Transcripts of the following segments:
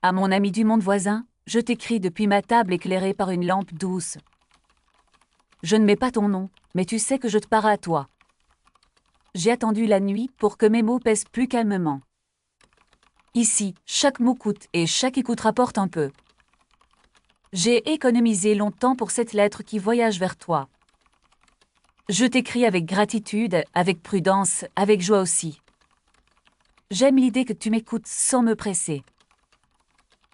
À mon ami du monde voisin, je t'écris depuis ma table éclairée par une lampe douce. Je ne mets pas ton nom, mais tu sais que je te parle à toi. J'ai attendu la nuit pour que mes mots pèsent plus calmement. Ici, chaque mot coûte et chaque écoute rapporte un peu. J'ai économisé longtemps pour cette lettre qui voyage vers toi. Je t'écris avec gratitude, avec prudence, avec joie aussi. J'aime l'idée que tu m'écoutes sans me presser.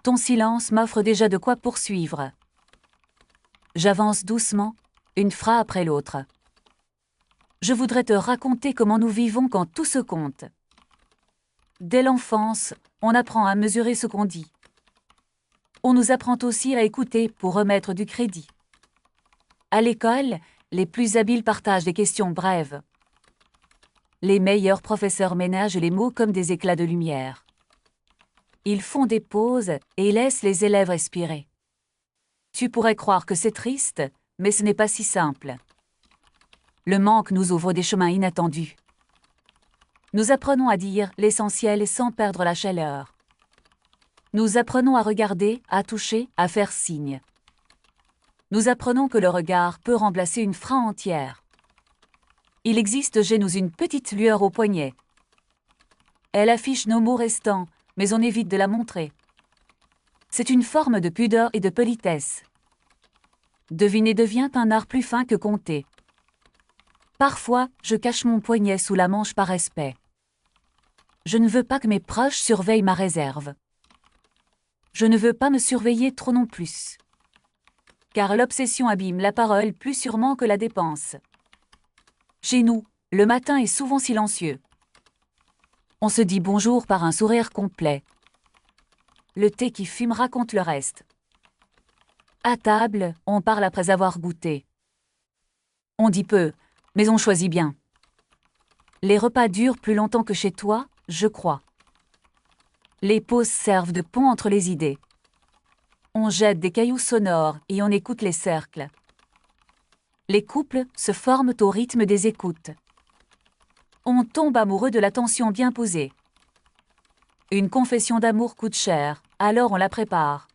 Ton silence m'offre déjà de quoi poursuivre. J'avance doucement, une phrase après l'autre. Je voudrais te raconter comment nous vivons quand tout se compte. Dès l'enfance, on apprend à mesurer ce qu'on dit. On nous apprend aussi à écouter pour remettre du crédit. À l'école, les plus habiles partagent des questions brèves. Les meilleurs professeurs ménagent les mots comme des éclats de lumière. Ils font des pauses et laissent les élèves respirer. Tu pourrais croire que c'est triste, mais ce n'est pas si simple. Le manque nous ouvre des chemins inattendus. Nous apprenons à dire l'essentiel sans perdre la chaleur. Nous apprenons à regarder, à toucher, à faire signe. Nous apprenons que le regard peut remplacer une phrase entière. Il existe chez nous une petite lueur au poignet. Elle affiche nos mots restants, mais on évite de la montrer. C'est une forme de pudeur et de politesse. Deviner devient un art plus fin que compter. Parfois, je cache mon poignet sous la manche par respect. Je ne veux pas que mes proches surveillent ma réserve. Je ne veux pas me surveiller trop non plus. Car l'obsession abîme la parole plus sûrement que la dépense. Chez nous, le matin est souvent silencieux. On se dit bonjour par un sourire complet. Le thé qui fume raconte le reste. À table, on parle après avoir goûté. On dit peu, mais on choisit bien. Les repas durent plus longtemps que chez toi, je crois. Les pauses servent de pont entre les idées. On jette des cailloux sonores et on écoute les cercles. Les couples se forment au rythme des écoutes. On tombe amoureux de l'attention bien posée. Une confession d'amour coûte cher, alors on la prépare.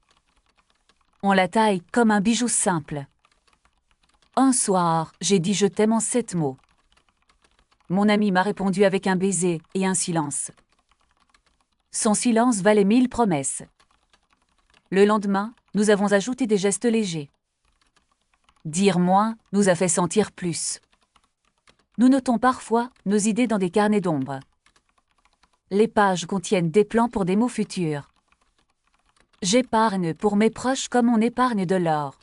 On la taille comme un bijou simple. Un soir, j'ai dit je t'aime en 7 mots. Mon ami m'a répondu avec un baiser et un silence. Son silence valait 1000 promesses. Le lendemain, nous avons ajouté des gestes légers. Dire moins nous a fait sentir plus. Nous notons parfois nos idées dans des carnets d'ombre. Les pages contiennent des plans pour des mots futurs. J'épargne pour mes proches comme on épargne de l'or.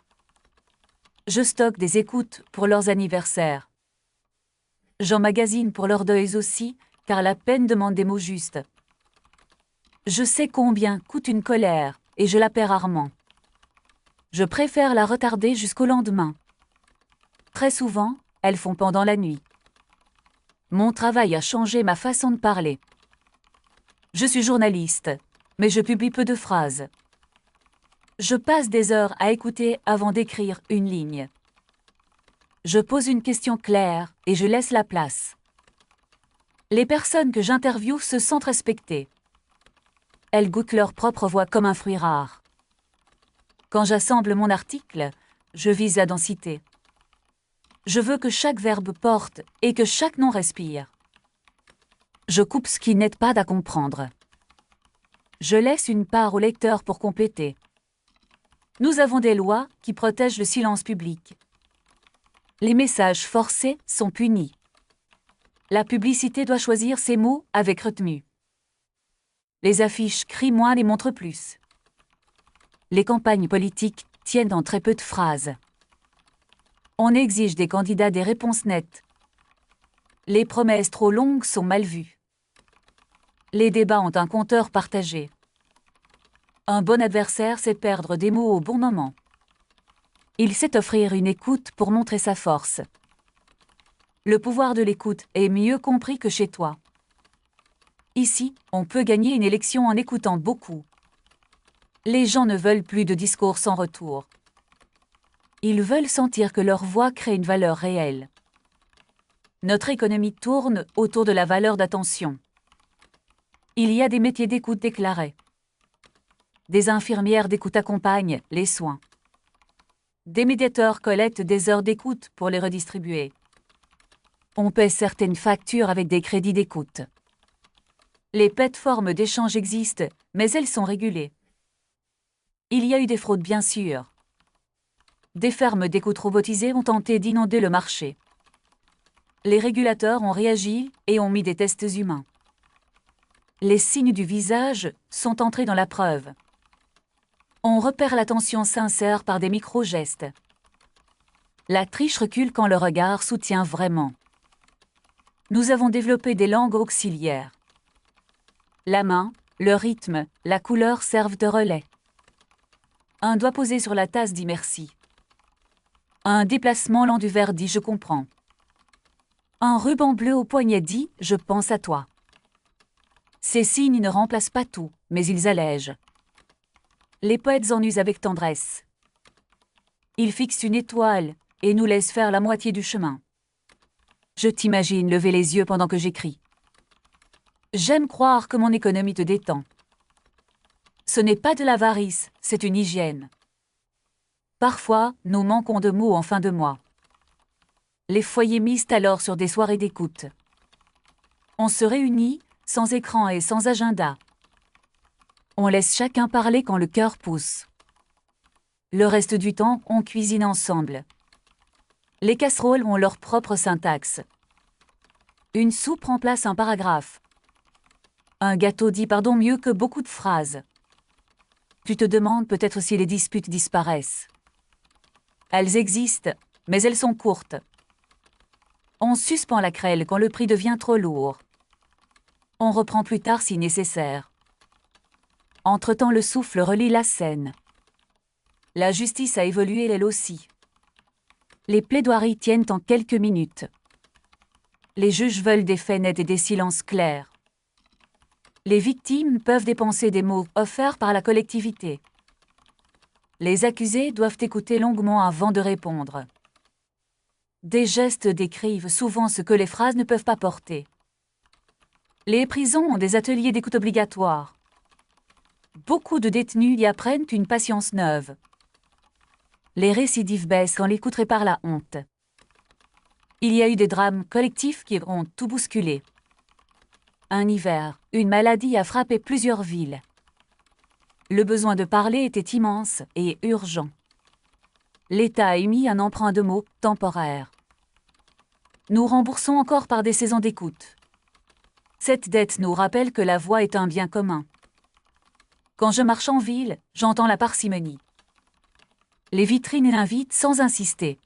Je stocke des écoutes pour leurs anniversaires. J'emmagasine pour leurs deuils aussi, car la peine demande des mots justes. Je sais combien coûte une colère, et je la perds rarement. Je préfère la retarder jusqu'au lendemain. Très souvent, elles font pendant la nuit. Mon travail a changé ma façon de parler. Je suis journaliste, mais je publie peu de phrases. Je passe des heures à écouter avant d'écrire une ligne. Je pose une question claire et je laisse la place. Les personnes que j'interviewe se sentent respectées. Elles goûtent leur propre voix comme un fruit rare. Quand j'assemble mon article, je vise la densité. Je veux que chaque verbe porte et que chaque nom respire. Je coupe ce qui n'aide pas à comprendre. Je laisse une part au lecteur pour compléter. Nous avons des lois qui protègent le silence public. Les messages forcés sont punis. La publicité doit choisir ses mots avec retenue. Les affiches crient moins et montrent plus. Les campagnes politiques tiennent en très peu de phrases. On exige des candidats des réponses nettes. Les promesses trop longues sont mal vues. Les débats ont un compteur partagé. Un bon adversaire sait perdre des mots au bon moment. Il sait offrir une écoute pour montrer sa force. Le pouvoir de l'écoute est mieux compris que chez toi. Ici, on peut gagner une élection en écoutant beaucoup. Les gens ne veulent plus de discours sans retour. Ils veulent sentir que leur voix crée une valeur réelle. Notre économie tourne autour de la valeur d'attention. Il y a des métiers d'écoute déclarés. Des infirmières d'écoute accompagnent les soins. Des médiateurs collectent des heures d'écoute pour les redistribuer. On paie certaines factures avec des crédits d'écoute. Les plateformes d'échange existent, mais elles sont régulées. Il y a eu des fraudes bien sûr. Des fermes d'écoute robotisées ont tenté d'inonder le marché. Les régulateurs ont réagi et ont mis des tests humains. Les signes du visage sont entrés dans la preuve. On repère l'attention sincère par des micro-gestes. La triche recule quand le regard soutient vraiment. Nous avons développé des langues auxiliaires. La main, le rythme, la couleur servent de relais. Un doigt posé sur la tasse dit merci. Un déplacement lent du verre dit je comprends. Un ruban bleu au poignet dit je pense à toi. Ces signes ne remplacent pas tout, mais ils allègent. Les poètes en usent avec tendresse. Ils fixent une étoile et nous laissent faire la moitié du chemin. Je t'imagine lever les yeux pendant que j'écris. J'aime croire que mon économie te détend. Ce n'est pas de l'avarice, c'est une hygiène. Parfois, nous manquons de mots en fin de mois. Les foyers misent alors sur des soirées d'écoute. On se réunit, sans écran et sans agenda. On laisse chacun parler quand le cœur pousse. Le reste du temps, on cuisine ensemble. Les casseroles ont leur propre syntaxe. Une soupe remplace un paragraphe. Un gâteau dit pardon mieux que beaucoup de phrases. Tu te demandes peut-être si les disputes disparaissent. Elles existent, mais elles sont courtes. On suspend la crêle quand le prix devient trop lourd. On reprend plus tard si nécessaire. Entre-temps, le souffle relie la scène. La justice a évolué elle aussi. Les plaidoiries tiennent en quelques minutes. Les juges veulent des faits nets et des silences clairs. Les victimes peuvent dépenser des mots offerts par la collectivité. Les accusés doivent écouter longuement avant de répondre. Des gestes décrivent souvent ce que les phrases ne peuvent pas porter. Les prisons ont des ateliers d'écoute obligatoires. Beaucoup de détenus y apprennent une patience neuve. Les récidives baissent quand l'écoute répare la honte. Il y a eu des drames collectifs qui ont tout bousculé. Un hiver, une maladie a frappé plusieurs villes. Le besoin de parler était immense et urgent. L'État a émis un emprunt de mots temporaire. Nous remboursons encore par des saisons d'écoute. Cette dette nous rappelle que la voix est un bien commun. Quand je marche en ville, j'entends la parcimonie. Les vitrines invitent sans insister.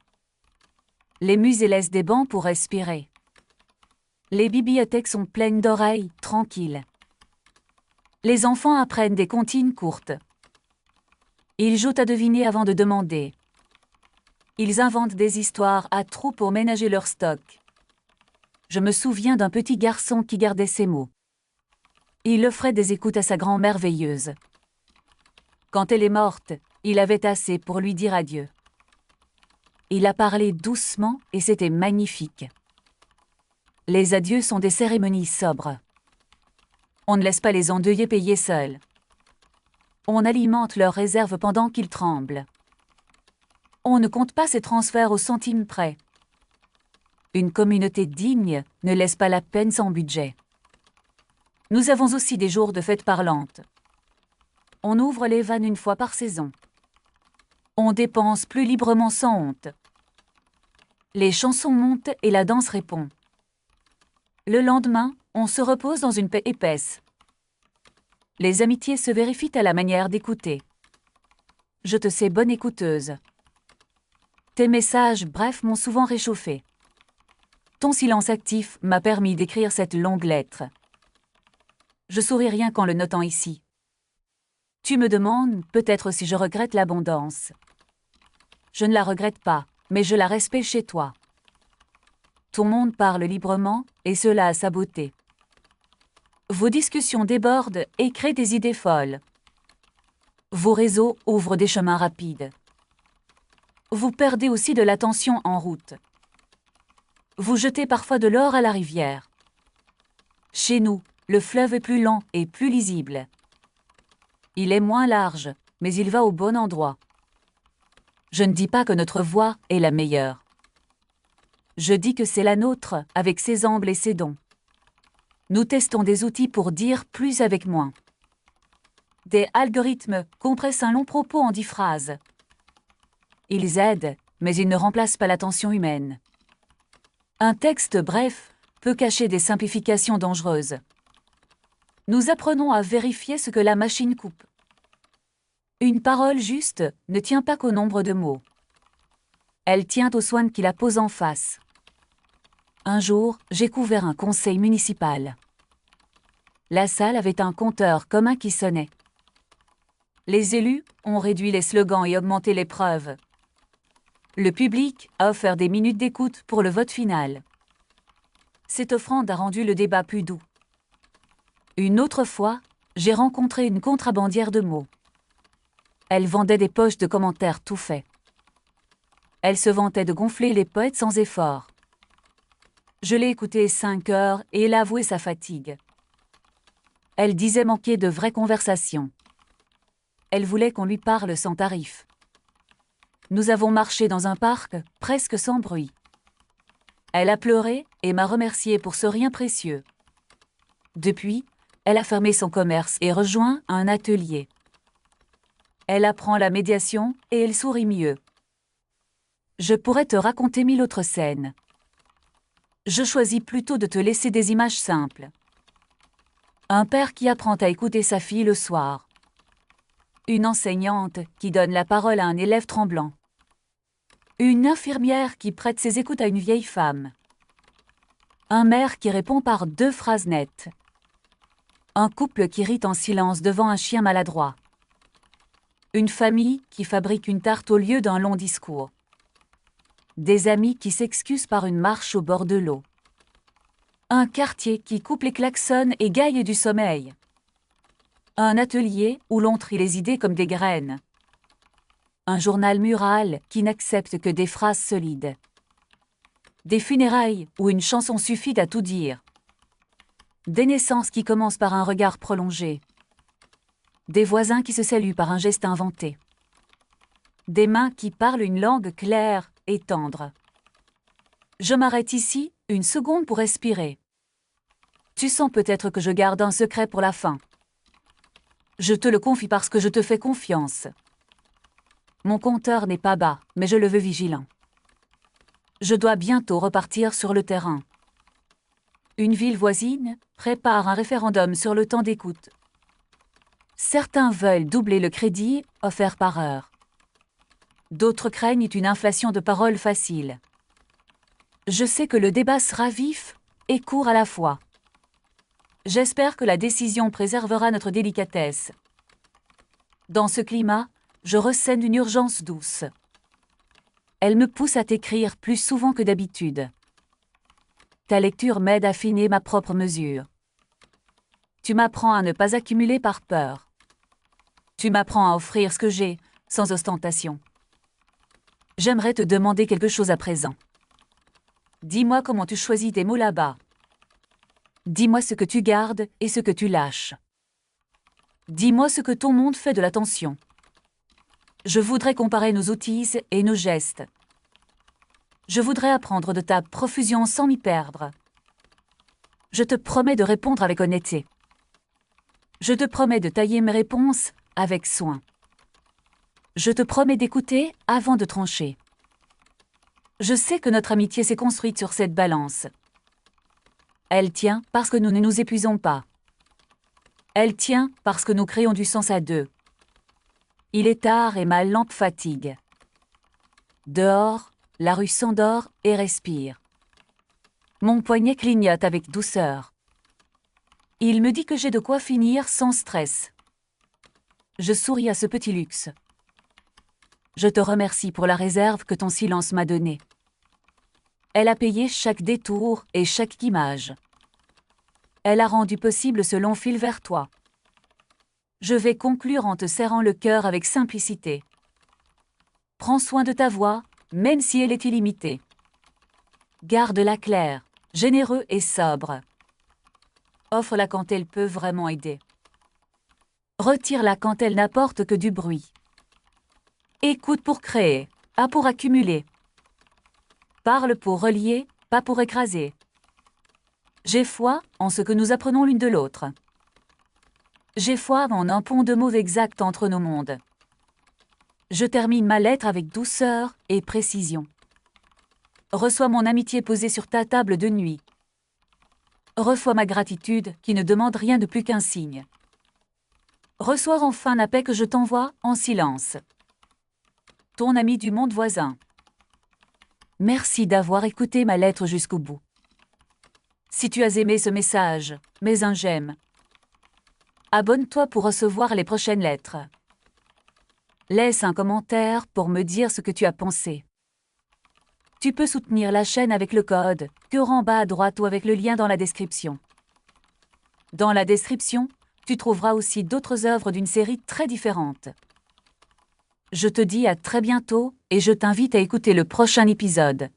Les musées laissent des bancs pour respirer. Les bibliothèques sont pleines d'oreilles, tranquilles. Les enfants apprennent des comptines courtes. Ils jouent à deviner avant de demander. Ils inventent des histoires à trous pour ménager leur stock. Je me souviens d'un petit garçon qui gardait ses mots. Il offrait des écoutes à sa grand-mère veilleuse. Quand elle est morte, il avait assez pour lui dire adieu. Il a parlé doucement et c'était magnifique. Les adieux sont des cérémonies sobres. On ne laisse pas les endeuillés payer seuls. On alimente leurs réserves pendant qu'ils tremblent. On ne compte pas ces transferts au centime près. Une communauté digne ne laisse pas la peine sans budget. Nous avons aussi des jours de fêtes parlantes. On ouvre les vannes une fois par saison. On dépense plus librement sans honte. Les chansons montent et la danse répond. Le lendemain, on se repose dans une paix épaisse. Les amitiés se vérifient à la manière d'écouter. Je te sais bonne écouteuse. Tes messages brefs m'ont souvent réchauffé. Ton silence actif m'a permis d'écrire cette longue lettre. Je souris rien qu'en le notant ici. Tu me demandes peut-être si je regrette l'abondance. Je ne la regrette pas, mais je la respecte chez toi. Ton monde parle librement, et cela a sa beauté. Vos discussions débordent et créent des idées folles. Vos réseaux ouvrent des chemins rapides. Vous perdez aussi de l'attention en route. Vous jetez parfois de l'or à la rivière. Chez nous, le fleuve est plus lent et plus lisible. Il est moins large, mais il va au bon endroit. Je ne dis pas que notre voie est la meilleure. Je dis que c'est la nôtre, avec ses angles et ses dons. Nous testons des outils pour dire plus avec moins. Des algorithmes compressent un long propos en 10 phrases. Ils aident, mais ils ne remplacent pas l'attention humaine. Un texte bref peut cacher des simplifications dangereuses. Nous apprenons à vérifier ce que la machine coupe. Une parole juste ne tient pas qu'au nombre de mots. Elle tient aux soins qui la posent en face. Un jour, j'ai couvert un conseil municipal. La salle avait un compteur commun qui sonnait. Les élus ont réduit les slogans et augmenté les preuves. Le public a offert des minutes d'écoute pour le vote final. Cette offrande a rendu le débat plus doux. Une autre fois, j'ai rencontré une contrebandière de mots. Elle vendait des poches de commentaires tout faits. Elle se vantait de gonfler les poètes sans effort. Je l'ai écoutée 5 heures et elle a avoué sa fatigue. Elle disait manquer de vraies conversations. Elle voulait qu'on lui parle sans tarif. Nous avons marché dans un parc, presque sans bruit. Elle a pleuré et m'a remercié pour ce rien précieux. Depuis, elle a fermé son commerce et rejoint un atelier. Elle apprend la médiation et elle sourit mieux. Je pourrais te raconter 1000 autres scènes. Je choisis plutôt de te laisser des images simples. Un père qui apprend à écouter sa fille le soir. Une enseignante qui donne la parole à un élève tremblant. Une infirmière qui prête ses écoutes à une vieille femme. Un maire qui répond par 2 phrases nettes. Un couple qui rit en silence devant un chien maladroit. Une famille qui fabrique une tarte au lieu d'un long discours. Des amis qui s'excusent par une marche au bord de l'eau. Un quartier qui coupe les klaxons et gagne du sommeil. Un atelier où l'on trie les idées comme des graines. Un journal mural qui n'accepte que des phrases solides. Des funérailles où une chanson suffit à tout dire. Des naissances qui commencent par un regard prolongé. Des voisins qui se saluent par un geste inventé. Des mains qui parlent une langue claire et tendre. Je m'arrête ici, une seconde pour respirer. Tu sens peut-être que je garde un secret pour la fin. Je te le confie parce que je te fais confiance. Mon compteur n'est pas bas, mais je le veux vigilant. Je dois bientôt repartir sur le terrain. Une ville voisine prépare un référendum sur le temps d'écoute. Certains veulent doubler le crédit offert par heure. D'autres craignent une inflation de paroles faciles. Je sais que le débat sera vif et court à la fois. J'espère que la décision préservera notre délicatesse. Dans ce climat, je ressens une urgence douce. Elle me pousse à t'écrire plus souvent que d'habitude. Ta lecture m'aide à affiner ma propre mesure. Tu m'apprends à ne pas accumuler par peur. Tu m'apprends à offrir ce que j'ai, sans ostentation. J'aimerais te demander quelque chose à présent. Dis-moi comment tu choisis tes mots là-bas. Dis-moi ce que tu gardes et ce que tu lâches. Dis-moi ce que ton monde fait de l'attention. Je voudrais comparer nos outils et nos gestes. Je voudrais apprendre de ta profusion sans m'y perdre. Je te promets de répondre avec honnêteté. Je te promets de tailler mes réponses avec soin. Je te promets d'écouter avant de trancher. Je sais que notre amitié s'est construite sur cette balance. Elle tient parce que nous ne nous épuisons pas. Elle tient parce que nous créons du sens à deux. Il est tard et ma lampe fatigue. Dehors, la rue s'endort et respire. Mon poignet clignote avec douceur. Il me dit que j'ai de quoi finir sans stress. Je souris à ce petit luxe. Je te remercie pour la réserve que ton silence m'a donnée. Elle a payé chaque détour et chaque image. Elle a rendu possible ce long fil vers toi. Je vais conclure en te serrant le cœur avec simplicité. Prends soin de ta voix, même si elle est illimitée. Garde-la claire, généreux et sobre. Offre-la quand elle peut vraiment aider. Retire-la quand elle n'apporte que du bruit. Écoute pour créer, pas pour accumuler. Parle pour relier, pas pour écraser. J'ai foi en ce que nous apprenons l'une de l'autre. J'ai foi en un pont de mots exact entre nos mondes. Je termine ma lettre avec douceur et précision. Reçois mon amitié posée sur ta table de nuit. Reçois ma gratitude qui ne demande rien de plus qu'un signe. Reçois enfin la paix que je t'envoie en silence. Ton ami du monde voisin. Merci d'avoir écouté ma lettre jusqu'au bout. Si tu as aimé ce message, mets un j'aime. Abonne-toi pour recevoir les prochaines lettres. Laisse un commentaire pour me dire ce que tu as pensé. Tu peux soutenir la chaîne avec le code cœur en bas à droite ou avec le lien dans la description. Dans la description, tu trouveras aussi d'autres œuvres d'une série très différente. Je te dis à très bientôt et je t'invite à écouter le prochain épisode.